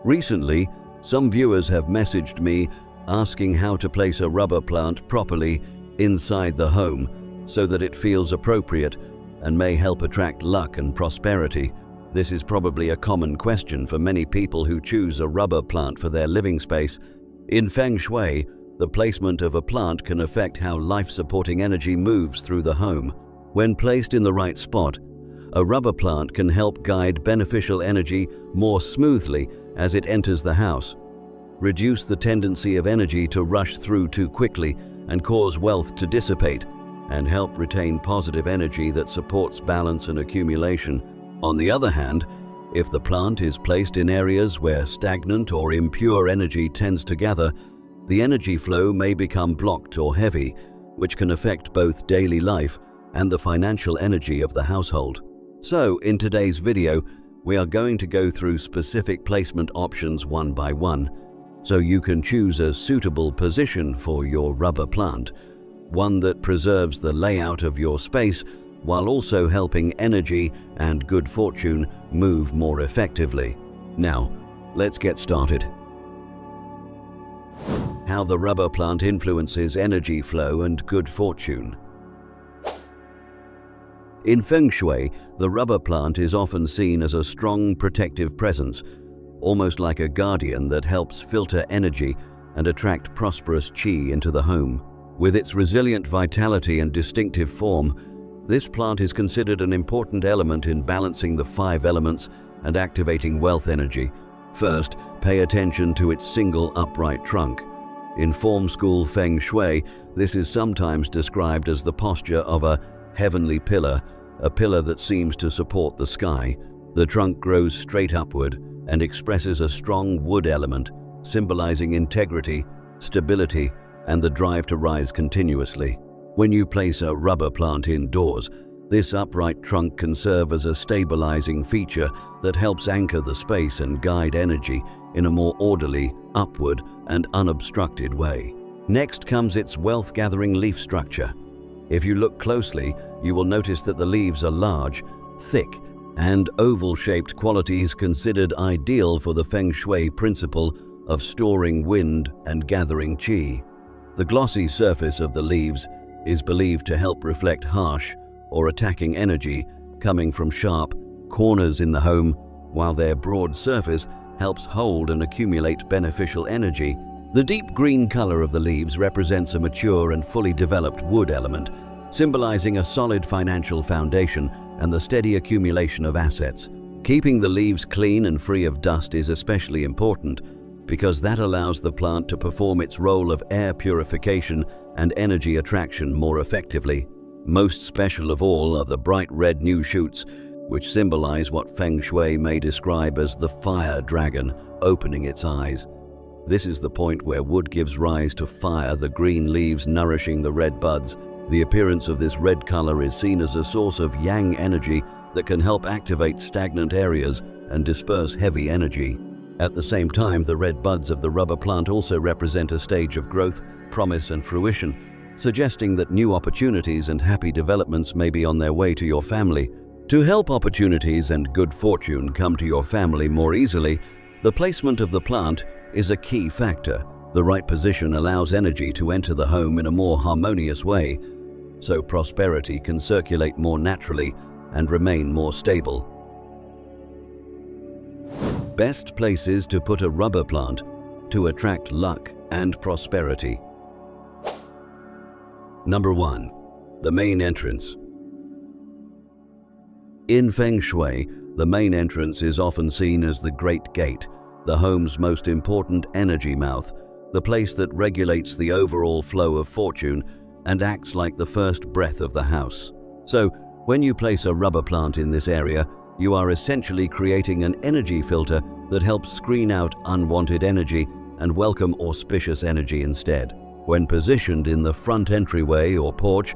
Recently, some viewers have messaged me asking how to place a rubber plant properly inside the home so that it feels appropriate and may help attract luck and prosperity. This is probably a common question for many people who choose a rubber plant for their living space. In Feng Shui, the placement of a plant can affect how life-supporting energy moves through the home. When placed in the right spot, a rubber plant can help guide beneficial energy more smoothly as it enters the house, reduce the tendency of energy to rush through too quickly and cause wealth to dissipate, and help retain positive energy that supports balance and accumulation. On the other hand, if the plant is placed in areas where stagnant or impure energy tends to gather, the energy flow may become blocked or heavy, which can affect both daily life and the financial energy of the household. So, in today's video, we are going to go through specific placement options one by one, so you can choose a suitable position for your rubber plant, one that preserves the layout of your space while also helping energy and good fortune move more effectively. Now, let's get started. How the rubber plant influences energy flow and good fortune. In Feng Shui, the rubber plant is often seen as a strong protective presence, almost like a guardian that helps filter energy and attract prosperous qi into the home. With its resilient vitality and distinctive form, this plant is considered an important element in balancing the 5 elements and activating wealth energy. First, pay attention to its single upright trunk. In form school Feng Shui, this is sometimes described as the posture of a heavenly pillar, a pillar that seems to support the sky. The trunk grows straight upward and expresses a strong wood element, symbolizing integrity, stability, and the drive to rise continuously. When you place a rubber plant indoors, this upright trunk can serve as a stabilizing feature that helps anchor the space and guide energy in a more orderly, upward, and unobstructed way. Next comes its wealth-gathering leaf structure. If you look closely, you will notice that the leaves are large, thick, and oval-shaped, qualities considered ideal for the Feng Shui principle of storing wind and gathering qi. The glossy surface of the leaves is believed to help reflect harsh or attacking energy coming from sharp corners in the home, while their broad surface helps hold and accumulate beneficial energy. The deep green color of the leaves represents a mature and fully developed wood element, symbolizing a solid financial foundation and the steady accumulation of assets. Keeping the leaves clean and free of dust is especially important, because that allows the plant to perform its role of air purification and energy attraction more effectively. Most special of all are the bright red new shoots, which symbolize what Feng Shui may describe as the fire dragon opening its eyes. This is the point where wood gives rise to fire, the green leaves nourishing the red buds. The appearance of this red color is seen as a source of yang energy that can help activate stagnant areas and disperse heavy energy. At the same time, the red buds of the rubber plant also represent a stage of growth, promise, and fruition, suggesting that new opportunities and happy developments may be on their way to your family. To help opportunities and good fortune come to your family more easily, the placement of the plant is a key factor. The right position allows energy to enter the home in a more harmonious way, so prosperity can circulate more naturally and remain more stable. Best places to put a rubber plant to attract luck and prosperity. Number 1. The main entrance. In Feng Shui, the main entrance is often seen as the Great Gate, the home's most important energy mouth, the place that regulates the overall flow of fortune and acts like the first breath of the house. So, when you place a rubber plant in this area, you are essentially creating an energy filter that helps screen out unwanted energy and welcome auspicious energy instead. When positioned in the front entryway or porch,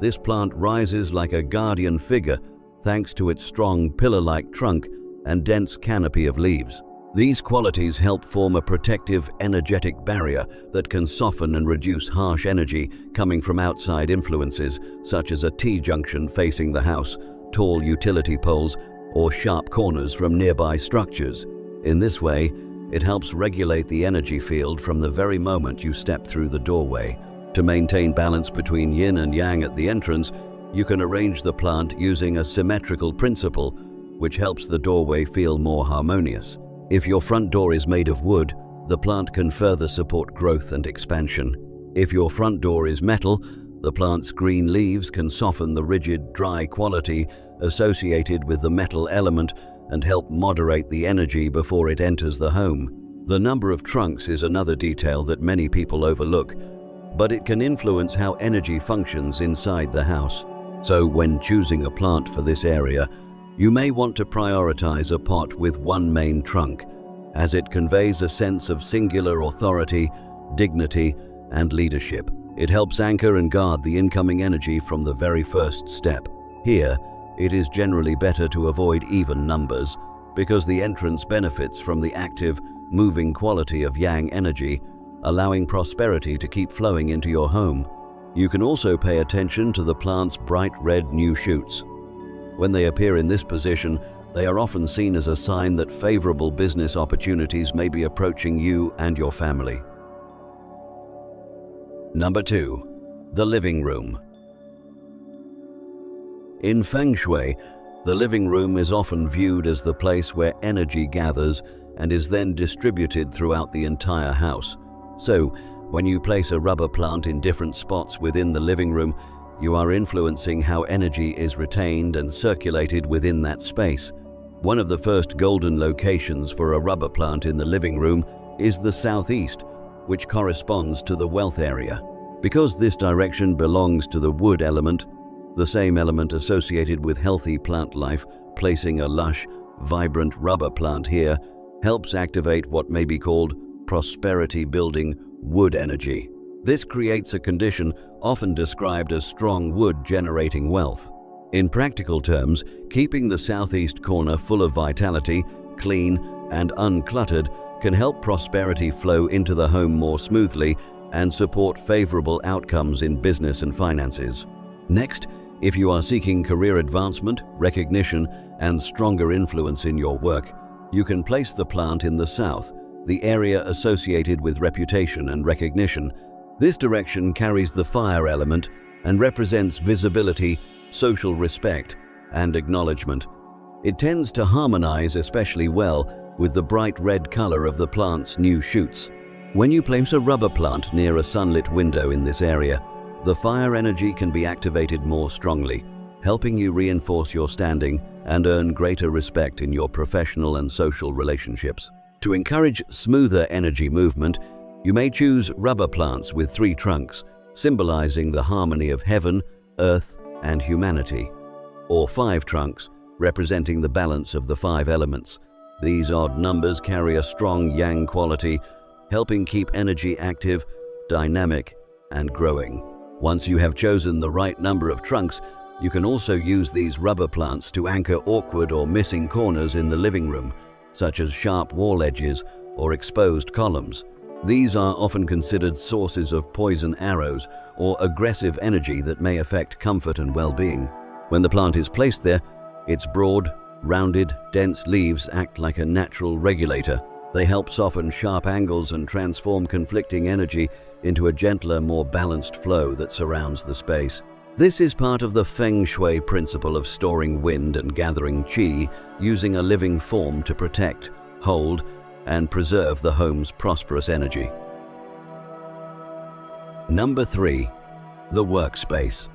this plant rises like a guardian figure thanks to its strong pillar-like trunk and dense canopy of leaves. These qualities help form a protective, energetic barrier that can soften and reduce harsh energy coming from outside influences, such as a T-junction facing the house, tall utility poles, or sharp corners from nearby structures. In this way, It helps regulate the energy field from the very moment you step through the doorway. To maintain balance between yin and yang at the entrance, you can arrange the plant using a symmetrical principle, which helps the doorway feel more harmonious. If your front door is made of wood, the plant can further support growth and expansion. If your front door is metal, the plant's green leaves can soften the rigid, dry quality associated with the metal element and help moderate the energy before it enters the home. The number of trunks is another detail that many people overlook, but it can influence how energy functions inside the house. So when choosing a plant for this area, you may want to prioritize a pot with one main trunk, as it conveys a sense of singular authority, dignity, and leadership. It helps anchor and guard the incoming energy from the very first step. Here, it is generally better to avoid even numbers, because the entrance benefits from the active, moving quality of yang energy, allowing prosperity to keep flowing into your home. You can also pay attention to the plant's bright red new shoots. When they appear in this position, they are often seen as a sign that favorable business opportunities may be approaching you and your family. Number 2. The living room. In Feng Shui, the living room is often viewed as the place where energy gathers and is then distributed throughout the entire house. So, when you place a rubber plant in different spots within the living room, you are influencing how energy is retained and circulated within that space. One of the first golden locations for a rubber plant in the living room is the southeast, which corresponds to the wealth area. Because this direction belongs to the wood element, the same element associated with healthy plant life, placing a lush, vibrant rubber plant here helps activate what may be called prosperity-building wood energy. This creates a condition often described as strong wood generating wealth. In practical terms, keeping the southeast corner full of vitality, clean, and uncluttered can help prosperity flow into the home more smoothly and support favorable outcomes in business and finances. Next, if you are seeking career advancement, recognition, and stronger influence in your work, you can place the plant in the south, the area associated with reputation and recognition. This direction carries the fire element and represents visibility, social respect, and acknowledgement. It tends to harmonize especially well with the bright red color of the plant's new shoots. When you place a rubber plant near a sunlit window in this area, the fire energy can be activated more strongly, helping you reinforce your standing and earn greater respect in your professional and social relationships. To encourage smoother energy movement, you may choose rubber plants with 3 trunks, symbolizing the harmony of heaven, earth, and humanity, or 5 trunks, representing the balance of the 5 elements. These odd numbers carry a strong yang quality, helping keep energy active, dynamic, and growing. Once you have chosen the right number of trunks, you can also use these rubber plants to anchor awkward or missing corners in the living room, such as sharp wall edges or exposed columns. These are often considered sources of poison arrows or aggressive energy that may affect comfort and well-being. When the plant is placed there, its broad, rounded, dense leaves act like a natural regulator. They help soften sharp angles and transform conflicting energy into a gentler, more balanced flow that surrounds the space. This is part of the Feng Shui principle of storing wind and gathering qi, using a living form to protect, hold, and preserve the home's prosperous energy. Number 3. The workspace.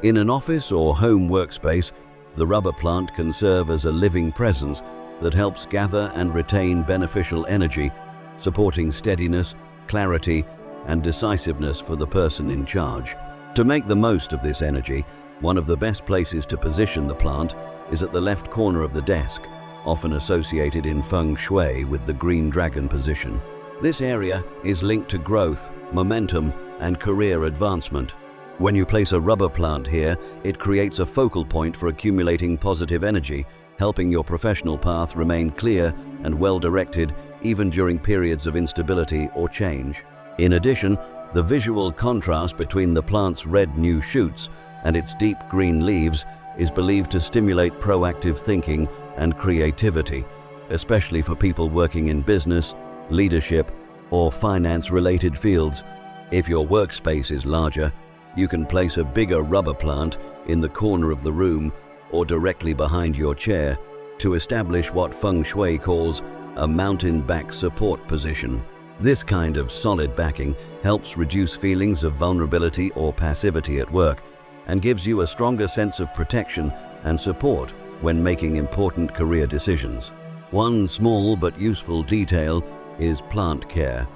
In an office or home workspace, the rubber plant can serve as a living presence that helps gather and retain beneficial energy, supporting steadiness, clarity, and decisiveness for the person in charge. To make the most of this energy, one of the best places to position the plant is at the left corner of the desk, often associated in Feng Shui with the green dragon position. This area is linked to growth, momentum, and career advancement. When you place a rubber plant here, it creates a focal point for accumulating positive energy, helping your professional path remain clear and well-directed even during periods of instability or change. In addition, the visual contrast between the plant's red new shoots and its deep green leaves is believed to stimulate proactive thinking and creativity, especially for people working in business, leadership, or finance-related fields. If your workspace is larger, you can place a bigger rubber plant in the corner of the room or directly behind your chair to establish what Feng Shui calls a mountain back support position. This kind of solid backing helps reduce feelings of vulnerability or passivity at work and gives you a stronger sense of protection and support when making important career decisions. One small but useful detail is plant care.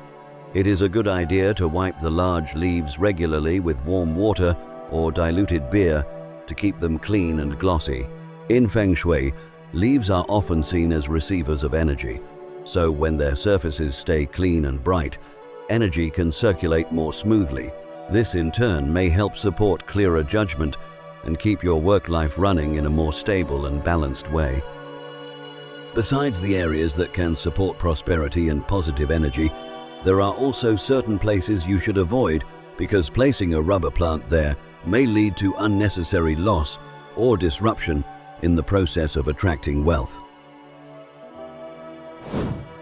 It is a good idea to wipe the large leaves regularly with warm water or diluted beer to keep them clean and glossy. In Feng Shui, leaves are often seen as receivers of energy, so when their surfaces stay clean and bright, energy can circulate more smoothly. This in turn may help support clearer judgment and keep your work life running in a more stable and balanced way. Besides the areas that can support prosperity and positive energy, there are also certain places you should avoid because placing a rubber plant there may lead to unnecessary loss or disruption in the process of attracting wealth.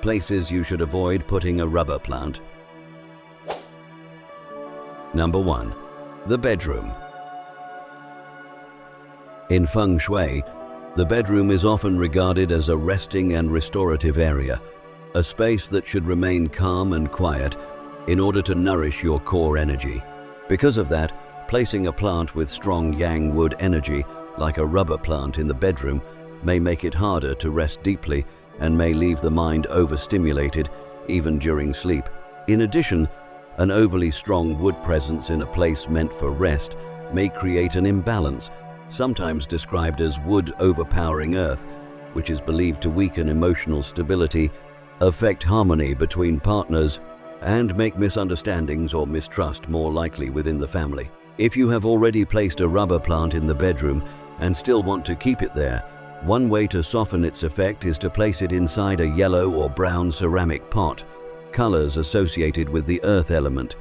Places you should avoid putting a rubber plant. Number 1. The bedroom. In Feng Shui, the bedroom is often regarded as a resting and restorative area, a space that should remain calm and quiet in order to nourish your core energy. Because of that, placing a plant with strong yang wood energy, like a rubber plant in the bedroom, may make it harder to rest deeply and may leave the mind overstimulated even during sleep. In addition, an overly strong wood presence in a place meant for rest may create an imbalance, sometimes described as wood overpowering earth, which is believed to weaken emotional stability, affect harmony between partners, and make misunderstandings or mistrust more likely within the family. If you have already placed a rubber plant in the bedroom and still want to keep it there, one way to soften its effect is to place it inside a yellow or brown ceramic pot, colors associated with the earth element.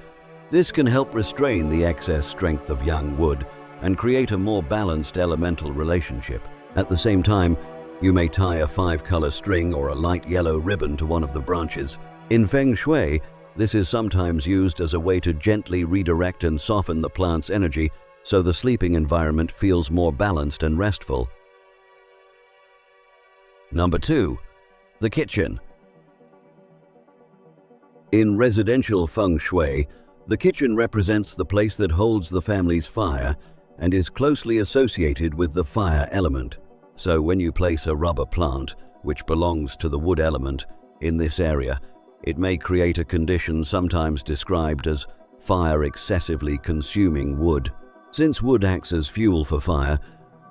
This can help restrain the excess strength of yang wood and create a more balanced elemental relationship. At the same time, you may tie a 5-color string or a light yellow ribbon to one of the branches. In Feng Shui, this is sometimes used as a way to gently redirect and soften the plant's energy so the sleeping environment feels more balanced and restful. Number 2. The kitchen. In residential Feng Shui, the kitchen represents the place that holds the family's fire and is closely associated with the fire element. So when you place a rubber plant, which belongs to the wood element, in this area, it may create a condition sometimes described as fire excessively consuming wood. Since wood acts as fuel for fire,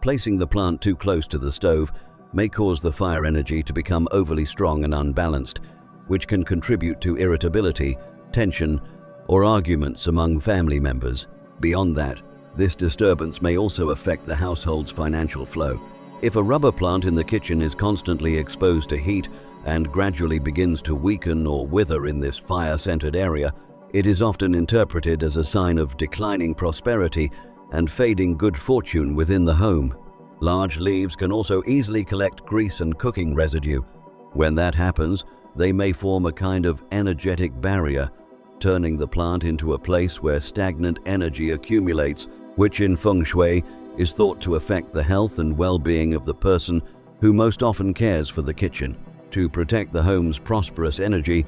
placing the plant too close to the stove may cause the fire energy to become overly strong and unbalanced, which can contribute to irritability, tension, or arguments among family members. Beyond that, this disturbance may also affect the household's financial flow. If a rubber plant in the kitchen is constantly exposed to heat and gradually begins to weaken or wither in this fire-centered area, it is often interpreted as a sign of declining prosperity and fading good fortune within the home. Large leaves can also easily collect grease and cooking residue. When that happens, they may form a kind of energetic barrier, turning the plant into a place where stagnant energy accumulates, which in Feng Shui is thought to affect the health and well-being of the person who most often cares for the kitchen. To protect the home's prosperous energy,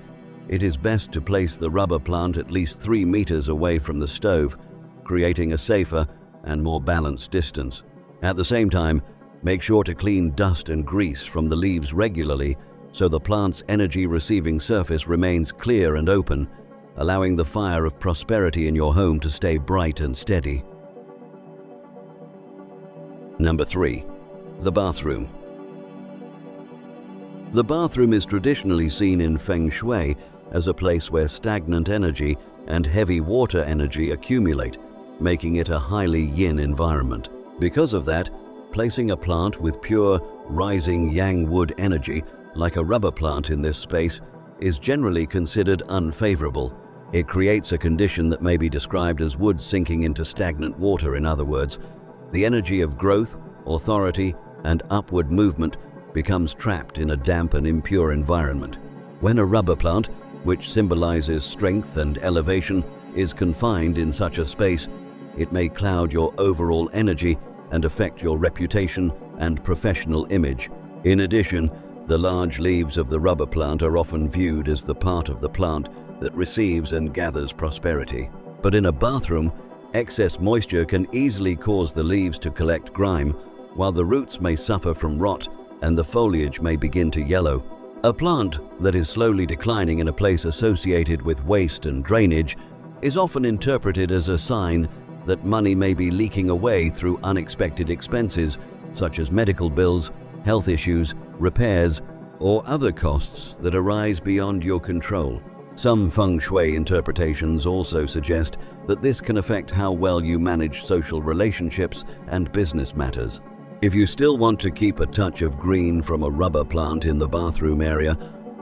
it is best to place the rubber plant at least 3 meters away from the stove, creating a safer and more balanced distance. At the same time, make sure to clean dust and grease from the leaves regularly so the plant's energy-receiving surface remains clear and open, allowing the fire of prosperity in your home to stay bright and steady. Number 3. The bathroom. The bathroom is traditionally seen in Feng Shui as a place where stagnant energy and heavy water energy accumulate, making it a highly yin environment. Because of that, placing a plant with pure, rising yang wood energy, like a rubber plant in this space, is generally considered unfavorable. It creates a condition that may be described as wood sinking into stagnant water. In other words, the energy of growth, authority, and upward movement becomes trapped in a damp and impure environment. When a rubber plant, which symbolizes strength and elevation, is confined in such a space, it may cloud your overall energy and affect your reputation and professional image. In addition, the large leaves of the rubber plant are often viewed as the part of the plant that receives and gathers prosperity. But in a bathroom, excess moisture can easily cause the leaves to collect grime, while the roots may suffer from rot and the foliage may begin to yellow. A plant that is slowly declining in a place associated with waste and drainage is often interpreted as a sign that money may be leaking away through unexpected expenses, such as medical bills, health issues, repairs, or other costs that arise beyond your control. Some Feng Shui interpretations also suggest that this can affect how well you manage social relationships and business matters. If you still want to keep a touch of green from a rubber plant in the bathroom area,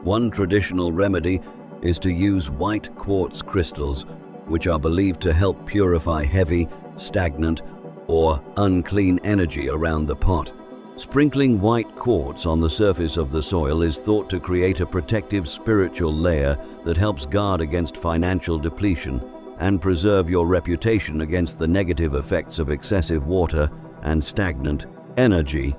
one traditional remedy is to use white quartz crystals, which are believed to help purify heavy, stagnant, or unclean energy around the pot. Sprinkling white quartz on the surface of the soil is thought to create a protective spiritual layer that helps guard against financial depletion and preserve your reputation against the negative effects of excessive water and stagnant energy.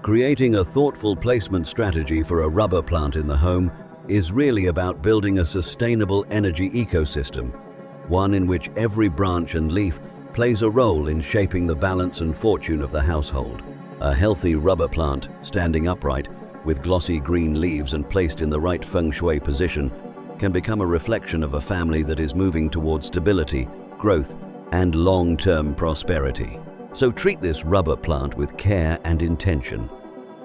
Creating a thoughtful placement strategy for a rubber plant in the home is really about building a sustainable energy ecosystem, one in which every branch and leaf plays a role in shaping the balance and fortune of the household. A healthy rubber plant, standing upright, with glossy green leaves and placed in the right Feng Shui position, can become a reflection of a family that is moving towards stability, growth, and long-term prosperity. So treat this rubber plant with care and intention.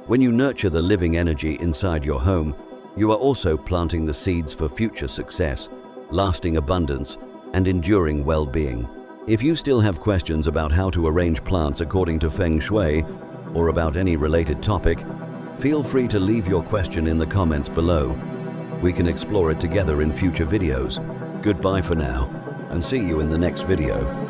When you nurture the living energy inside your home, you are also planting the seeds for future success, lasting abundance, and enduring well-being. If you still have questions about how to arrange plants according to Feng Shui, or about any related topic, feel free to leave your question in the comments below. We can explore it together in future videos. Goodbye for now, and see you in the next video.